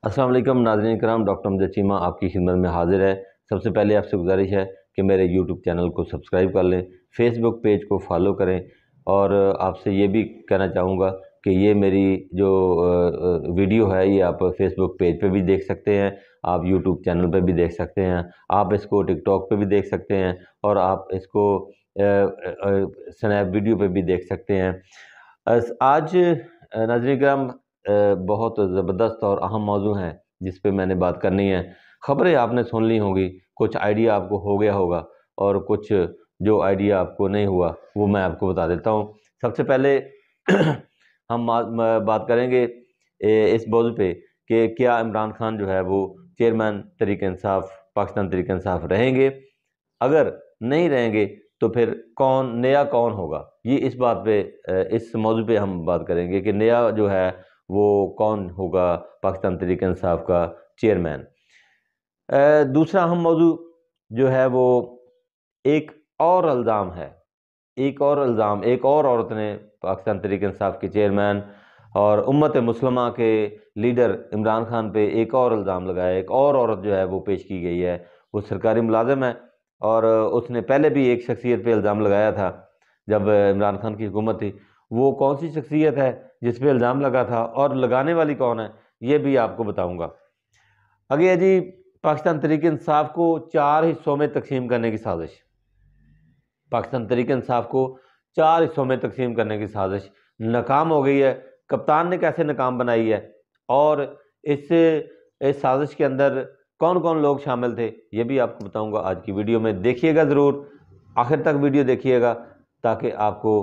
السلام علیکم ناظرین کرام، ڈاکٹر امجد چیمہ آپ کی خدمت میں حاضر ہے۔ سب سے پہلے آپ سے گزارش ہے کہ میرے یوٹیوب چینل کو سبسکرائب کر لیں، فیس بک پیج کو فالو کریں، اور آپ سے یہ بھی کہنا چاہوں گا کہ یہ میری جو ویڈیو ہے یہ آپ فیس بک پیج پہ بھی دیکھ سکتے ہیں، آپ یوٹیوب چینل پہ بھی دیکھ سکتے ہیں، آپ اس کو ٹک ٹاک پہ بھی دیکھ سکتے ہیں، اور آپ اس کو سنیپ ویڈیو پہ بھی دیکھ سکتے ہیں۔ آج ناظرین کرام بہت زبردست اور اہم موضوع ہیں جس پہ میں نے بات کرنی ہے۔ خبریں آپ نے سن لی ہوں گی، کچھ آئیڈیا آپ کو ہو گیا ہوگا، اور کچھ جو آئیڈیا آپ کو نہیں ہوا وہ میں آپ کو بتا دیتا ہوں۔ سب سے پہلے ہم بات کریں گے اس موضوع پہ کہ کیا عمران خان جو ہے وہ چیئرمین تحریک انصاف پاکستان تحریک انصاف رہیں گے؟ اگر نہیں رہیں گے تو پھر کون ہوگا؟ یہ اس بات پہ اس موضوع پہ ہم بات کریں گے کہ نیا جو ہے وہ کون ہوگا پاکستان تحریک انصاف کا چیئرمین۔ دوسرا اہم موضوع جو ہے وہ ایک اور الزام ہے، ایک اور عورت نے پاکستان تحریک انصاف کے چیئرمین اور امت مسلمہ کے لیڈر عمران خان پہ ایک اور الزام لگایا۔ ایک اور عورت جو ہے وہ پیش کی گئی ہے، وہ سرکاری ملازم ہے، اور اس نے پہلے بھی ایک شخصیت پہ الزام لگایا تھا جب عمران خان کی حکومت تھی۔ وہ کون سی شخصیت ہے جس پہ الزام لگا تھا اور لگانے والی کون ہے، یہ بھی آپ کو بتاؤں گا۔ آگے ہے جی، پاکستان تحریک انصاف کو 4 حصوں میں تقسیم کرنے کی سازش۔ پاکستان تحریک انصاف کو 4 حصوں میں تقسیم کرنے کی سازش ناکام ہو گئی ہے۔ کپتان نے کیسے ناکام بنائی ہے، اور اس سازش کے اندر کون کون لوگ شامل تھے، یہ بھی آپ کو بتاؤں گا آج کی ویڈیو میں۔ دیکھیے گا ضرور، آخر تک ویڈیو دیکھیے گا تاکہ آپ کو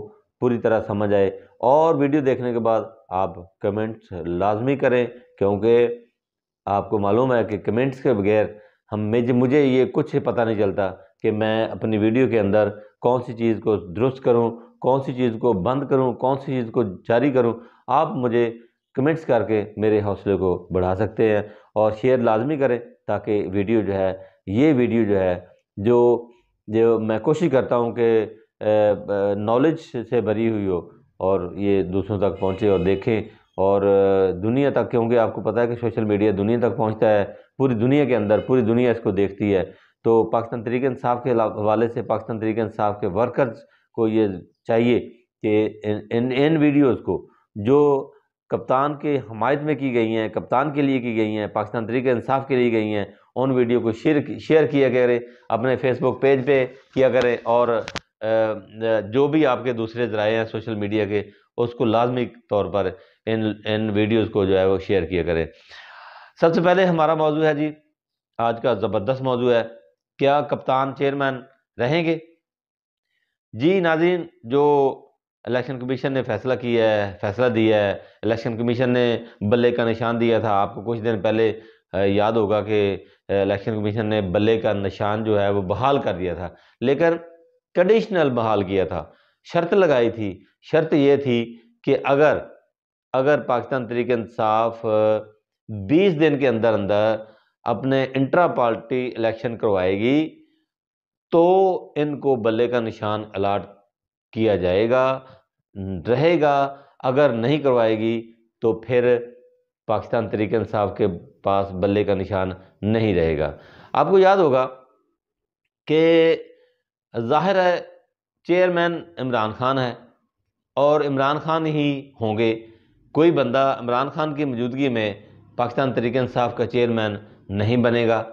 پوری طرح سمجھ آئے، اور ویڈیو دیکھنے کے بعد آپ کمنٹس لازمی کریں، کیونکہ آپ کو معلوم ہے کہ کمنٹس کے بغیر مجھے یہ کچھ پتہ نہیں چلتا کہ میں اپنی ویڈیو کے اندر کون سی چیز کو درست کروں، کون سی چیز کو بند کروں، کون سی چیز کو جاری کروں۔ آپ مجھے کمنٹس کر کے میرے حوصلے کو بڑھا سکتے ہیں، اور شیئر لازمی کریں تاکہ ویڈیو جو ہے یہ ویڈیو جو ہے جو میں کوشش کرتا ہوں کہ نالج سے بھری ہوئی ہو، اور یہ دوسروں تک پہنچے اور دیکھیں، اور دنیا تک، کیونکہ آپ کو پتہ ہے کہ سوشل میڈیا دنیا تک پہنچتا ہے، پوری دنیا کے اندر پوری دنیا اس کو دیکھتی ہے۔ تو پاکستان تحریک انصاف کے حوالے سے پاکستان تحریک انصاف کے ورکرز کو یہ چاہیے کہ ان ویڈیوز کو جو کپتان کے حمایت میں کی گئی ہیں، کپتان کے لیے کی گئی ہیں، پاکستان تحریک انصاف کے لیے گئی ہیں، ان ویڈیو کو شیئر کیا کریں، اپنے فیس بک پیج پہ کیا کریں، اور جو بھی آپ کے دوسرے ذرائع ہیں سوشل میڈیا کے، اس کو لازمی طور پر ان ویڈیوز کو جو ہے وہ شیئر کیا کریں۔ سب سے پہلے ہمارا موضوع ہے جی، آج کا زبردست موضوع ہے، کیا کپتان چیئرمین رہیں گے؟ جی ناظرین، جو الیکشن کمیشن نے فیصلہ دیا ہے، الیکشن کمیشن نے بلے کا نشان دیا تھا۔ آپ کو کچھ دن پہلے یاد ہوگا کہ الیکشن کمیشن نے بلے کا نشان جو ہے وہ بحال کر دیا تھا، لیکن کنڈیشنل بحال کیا تھا، شرط لگائی تھی۔ شرط یہ تھی کہ اگر پاکستان تحریک انصاف 20 دن کے اندر اپنے انٹرا پارٹی الیکشن کروائے گی تو ان کو بلے کا نشان الاٹ کیا جائے گا، رہے گا۔ اگر نہیں کروائے گی تو پھر پاکستان تحریک انصاف کے پاس بلے کا نشان نہیں رہے گا۔ آپ کو یاد ہوگا کہ ظاہر ہے چیئرمین عمران خان ہے، اور عمران خان ہی ہوں گے۔ کوئی بندہ عمران خان کی موجودگی میں پاکستان تحریک انصاف کا چیئرمین نہیں بنے گا۔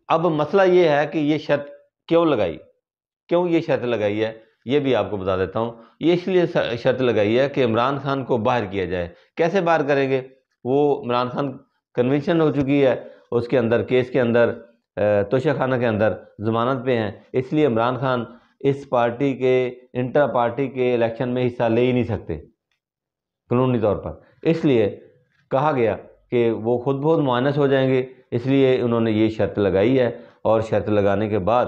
اب مسئلہ یہ ہے کہ یہ شرط کیوں یہ شرط لگائی ہے، یہ بھی آپ کو بتا دیتا ہوں۔ یہ اس لیے شرط لگائی ہے کہ عمران خان کو باہر کیا جائے۔ کیسے باہر کریں گے؟ وہ عمران خان کنونشن ہو چکی ہے، اس کے اندر کیس کے اندر توشہ خانہ کے اندر ضمانت پہ ہیں، اس لیے عمران خان اس پارٹی کے انٹرا پارٹی کے الیکشن میں حصہ لے ہی نہیں سکتے قانونی طور پر۔ اس لیے کہا گیا کہ وہ خود بہت مؤنث ہو جائیں گے، اس لیے انہوں نے یہ شرط لگائی ہے، اور شرط لگانے کے بعد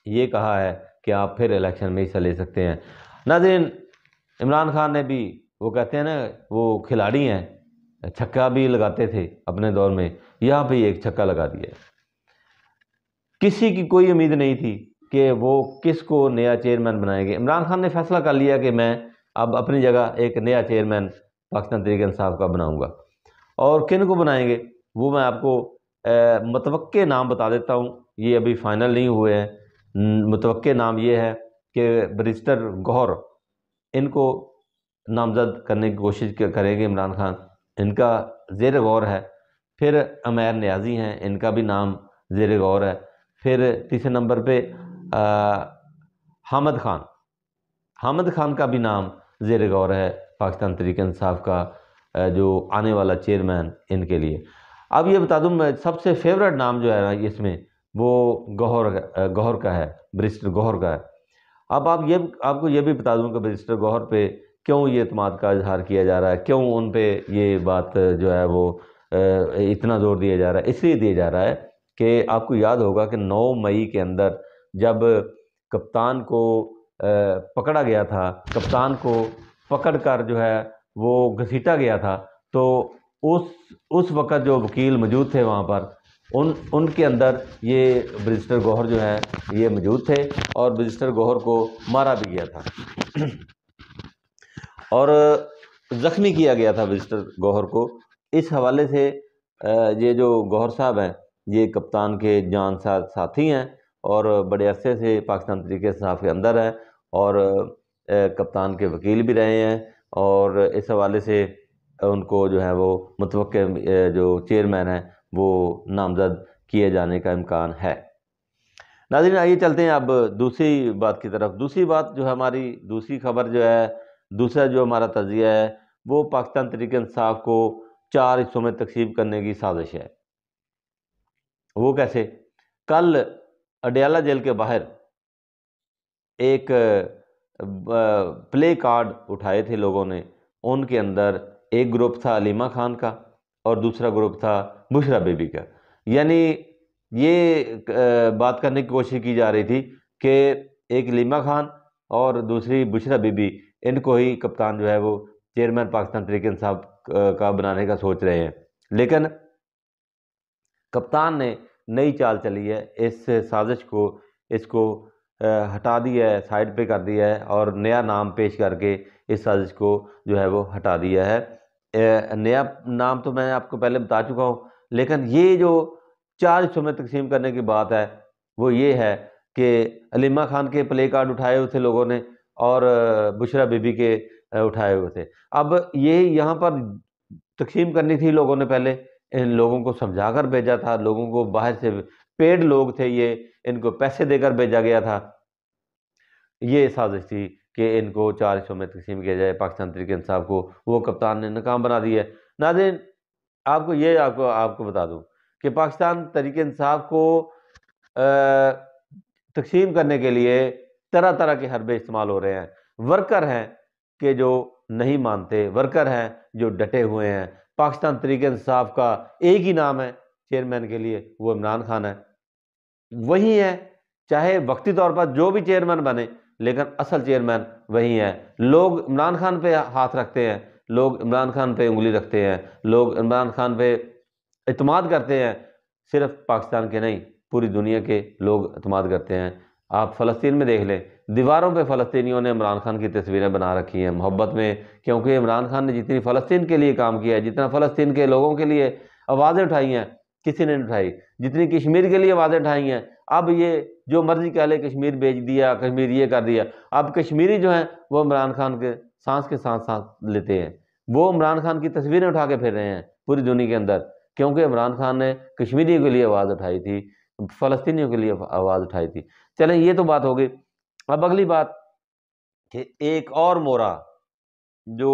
یہ کہا ہے کہ آپ پھر الیکشن میں حصہ لے سکتے ہیں۔ ناظرین، عمران خان نے بھی، وہ کہتے ہیں نا وہ کھلاڑی ہیں، چھکا بھی لگاتے تھے اپنے دور میں، یہاں پہ ایک چھکا لگا دیا۔ کسی کی کوئی امید نہیں تھی کہ وہ کس کو نیا چیئرمین بنائیں گے۔ عمران خان نے فیصلہ کر لیا کہ میں اب اپنی جگہ ایک نیا چیئرمین پاکستان تحریک انصاف کا بناؤں گا۔ اور کن کو بنائیں گے؟ وہ میں آپ کو متوقع نام بتا دیتا ہوں، یہ ابھی فائنل نہیں ہوئے ہیں۔ متوقع نام یہ ہے کہ بیرسٹر گوہر، ان کو نامزد کرنے کی کوشش کریں گے عمران خان، ان کا زیر غور ہے۔ پھر عمیر نیازی ہیں، ان کا بھی نام زیر غور ہے۔ پھر تیسرے نمبر پہ حامد خان، حامد خان کا بھی نام زیر غور ہے پاکستان تحریک انصاف کا جو آنے والا چیئرمین ان کے لیے۔ اب یہ بتا دوں، میں سب سے فیورٹ نام جو ہے نا اس میں، وہ گوہر کا ہے، بیرسٹر گوہر کا ہے۔ اب آپ کو یہ بھی بتا دوں کہ بیرسٹر گوہر پہ کیوں یہ اعتماد کا اظہار کیا جا رہا ہے، کیوں ان پہ یہ بات جو ہے وہ اتنا زور دیا جا رہا ہے۔ اس لیے دیا جا رہا ہے کہ آپ کو یاد ہوگا کہ 9 مئی کے اندر جب کپتان کو پکڑا گیا تھا، کپتان کو پکڑ کر جو ہے وہ گھسیٹا گیا تھا، تو اس وقت جو وکیل موجود تھے وہاں پر، ان کے اندر یہ بیرسٹر گوہر جو ہے یہ موجود تھے، اور بیرسٹر گوہر کو مارا بھی گیا تھا اور زخمی کیا گیا تھا بیرسٹر گوہر کو۔ اس حوالے سے یہ جو گوہر صاحب ہیں یہ کپتان کے جان ساتھی ہیں، اور بڑے عرصے سے پاکستان تحریک انصاف کے اندر ہیں، اور کپتان کے وکیل بھی رہے ہیں، اور اس حوالے سے ان کو جو ہے وہ متوقع جو چیئرمین ہیں وہ نامزد کیے جانے کا امکان ہے۔ ناظرین آئیے چلتے ہیں اب دوسری بات کی طرف۔ دوسری بات جو ہماری دوسری خبر جو ہے، دوسرا جو ہمارا تجزیہ ہے، وہ پاکستان تحریک انصاف کو 4 حصوں میں تقسیم کرنے کی سازش ہے۔ وہ کیسے؟ کل اڈیالہ جیل کے باہر ایک پلے کارڈ اٹھائے تھے لوگوں نے، ان کے اندر ایک گروپ تھا علیمہ خان کا اور دوسرا گروپ تھا بشرا بی بی کا۔ یعنی یہ بات کرنے کی کوشش کی جا رہی تھی کہ ایک علیمہ خان اور دوسری بشرا بی بی، ان کو ہی کپتان جو ہے وہ چیئرمین پاکستان تحریک انصاف کا بنانے کا سوچ رہے ہیں، لیکن کپتان نے نئی چال چلی ہے، اس سازش کو، اس کو ہٹا دیا ہے، سائڈ پہ کر دیا ہے، اور نیا نام پیش کر کے اس سازش کو جو ہے وہ ہٹا دیا ہے۔ نیا نام تو میں آپ کو پہلے بتا چکا ہوں، لیکن یہ جو 4 حصوں میں تقسیم کرنے کی بات ہے وہ یہ ہے کہ علیمہ خان کے پلے کارڈ اٹھائے ہوئے تھے لوگوں نے، اور بشرا بی بی کے اٹھائے ہوئے تھے۔ اب یہ یہاں پر تقسیم کرنی تھی لوگوں نے، پہلے ان لوگوں کو سمجھا کر بھیجا تھا، لوگوں کو باہر سے پیڈ لوگ تھے، یہ ان کو پیسے دے کر بھیجا گیا تھا۔ یہ سازش تھی کہ ان کو 4 حصوں میں تقسیم کیا جائے پاکستان تحریک انصاف کو، وہ کپتان نے ناکام بنا دی ہے۔ ناظرین آپ کو بتا دوں کہ پاکستان تحریک انصاف کو تقسیم کرنے کے لیے طرح طرح کے حربے استعمال ہو رہے ہیں۔ ورکر ہیں کہ جو نہیں مانتے، ورکر ہیں جو ڈٹے ہوئے ہیں۔ پاکستان تحریک انصاف کا ایک ہی نام ہے چیئرمین کے لیے، وہ عمران خان ہے، وہی ہے، چاہے وقتی طور پر جو بھی چیئرمین بنے، لیکن اصل چیئرمین وہی ہے۔ لوگ عمران خان پہ ہاتھ رکھتے ہیں، لوگ عمران خان پہ انگلی رکھتے ہیں، لوگ عمران خان پہ اعتماد کرتے ہیں، صرف پاکستان کے نہیں پوری دنیا کے لوگ اعتماد کرتے ہیں۔ آپ فلسطین میں دیکھ لیں، دیواروں پہ فلسطینیوں نے عمران خان کی تصویریں بنا رکھی ہیں محبت میں، کیونکہ عمران خان نے جتنی فلسطین کے لیے کام کیا ہے، جتنا فلسطین کے لوگوں کے لیے آوازیں اٹھائی ہیں، کسی نے نہیں اٹھائی، جتنی کشمیر کے لیے آوازیں اٹھائی ہیں۔ اب یہ جو مرضی کہہ لے، کشمیر بیچ دیا، کشمیر یہ کر دیا، اب کشمیری جو ہیں وہ عمران خان کے سانس لیتے ہیں، وہ عمران خان کی تصویریں اٹھا کے پھر رہے ہیں پوری دنیا کے اندر، کیونکہ عمران خان نے کشمیریوں کے لیے آواز اٹھائی تھی، فلسطینیوں کے لیے آواز اٹھائی تھی۔ چلیں یہ تو بات ہو گئی۔ اب اگلی بات کہ ایک اور مورا جو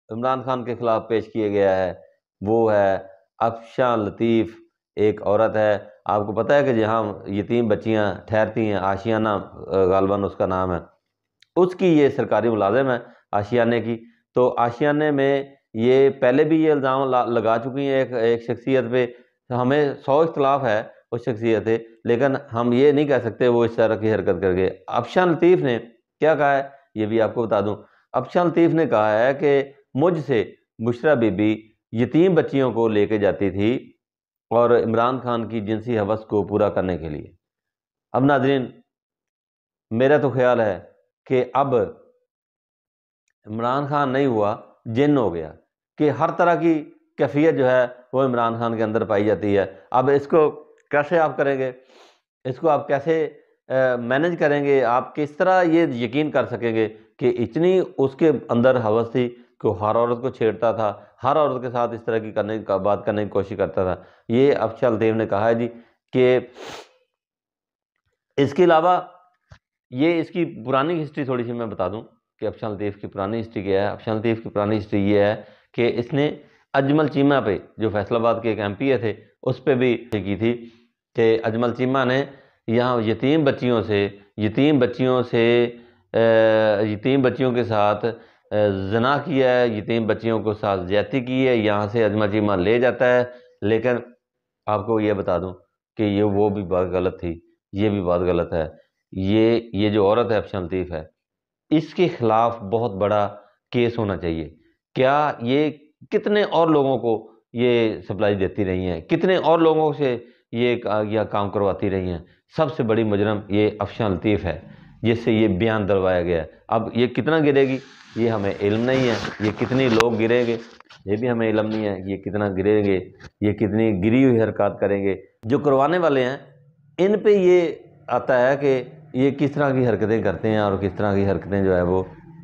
عمران خان کے خلاف پیش کیا گیا ہے، وہ ہے افشاں لطیف، ایک عورت ہے، آپ کو پتہ ہے کہ جہاں یتیم بچیاں ٹھہرتی ہیں، آشیانہ غالباً اس کا نام ہے، اس کی یہ سرکاری ملازم ہے آشیانے کی۔ تو آشیانے میں یہ پہلے بھی یہ الزام لگا چکی ہیں ایک شخصیت پہ، ہمیں 100 اختلاف ہے اس شخصیت سے، لیکن ہم یہ نہیں کہہ سکتے وہ اس طرح کی حرکت کر گئے۔ افشاں لطیف نے کیا کہا ہے یہ بھی آپ کو بتا دوں۔ افشاں لطیف نے کہا ہے کہ مجھ سے بشرا بی بی یتیم بچیوں کو لے کے جاتی تھی، اور عمران خان کی جنسی ہوس کو پورا کرنے کے لیے۔ اب ناظرین میرا تو خیال ہے کہ اب عمران خان نہیں ہوا، جن ہو گیا، کہ ہر طرح کی کیفیت جو ہے وہ عمران خان کے اندر پائی جاتی ہے۔ اب اس کو کیسے آپ کریں گے، اس کو آپ کیسے مینج کریں گے، آپ کس طرح یہ یقین کر سکیں گے کہ اتنی اس کے اندر ہوس تھی کہ وہ ہر عورت کو چھیڑتا تھا، ہر عورت کے ساتھ اس طرح کی بات کرنے کی کوشش کرتا تھا۔ یہ افشاں لطیف نے کہا ہے جی کہ اس کے علاوہ یہ اس کی پرانی ہسٹری تھوڑی سی میں بتا دوں کہ افشاں لطیف کی پرانی ہسٹری کیا ہے۔ افشاں لطیف کی پرانی ہسٹری یہ ہے کہ اس نے اجمل چیمہ پہ، جو فیصل آباد کے ایک ایم پی اے تھے، اس پہ بھی کی تھی کہ اجمل چیمہ نے یہاں یتیم بچیوں کے ساتھ زنا کیا ہے، یتیم بچیوں کو ساتھ زیادتی کی ہے، یہاں سے اجمل چیمہ لے جاتا ہے۔ لیکن آپ کو یہ بتا دوں کہ یہ وہ بھی بات غلط تھی، یہ بھی بات غلط ہے۔ یہ جو عورت ہے افشاں لطیف ہے، اس کے خلاف بہت بڑا کیس ہونا چاہیے۔ کیا یہ کتنے اور لوگوں کو یہ سپلائی دیتی رہی ہیں، کتنے اور لوگوں سے یہ کام کرواتی رہی ہیں۔ سب سے بڑی مجرم یہ افشاں لطیف ہے، جس سے یہ بیان دلوایا گیا ہے۔ اب یہ کتنا گرے گی یہ ہمیں علم نہیں ہے، یہ کتنی لوگ گریں گے یہ بھی ہمیں علم نہیں ہے، یہ کتنا گریں گے، یہ کتنی گری ہوئی حرکات کریں گے۔ جو کروانے والے ہیں ان پہ یہ آتا ہے کہ یہ کس طرح کی حرکتیں کرتے ہیں اور کس طرح کی حرکتیں جو ہے وہ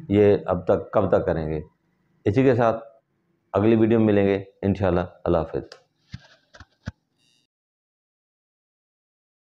یہ اب تک کب تک کریں گے۔ اسی کے ساتھ اگلی ویڈیو میں ملیں گے انشاءاللہ۔ اللہ حافظ۔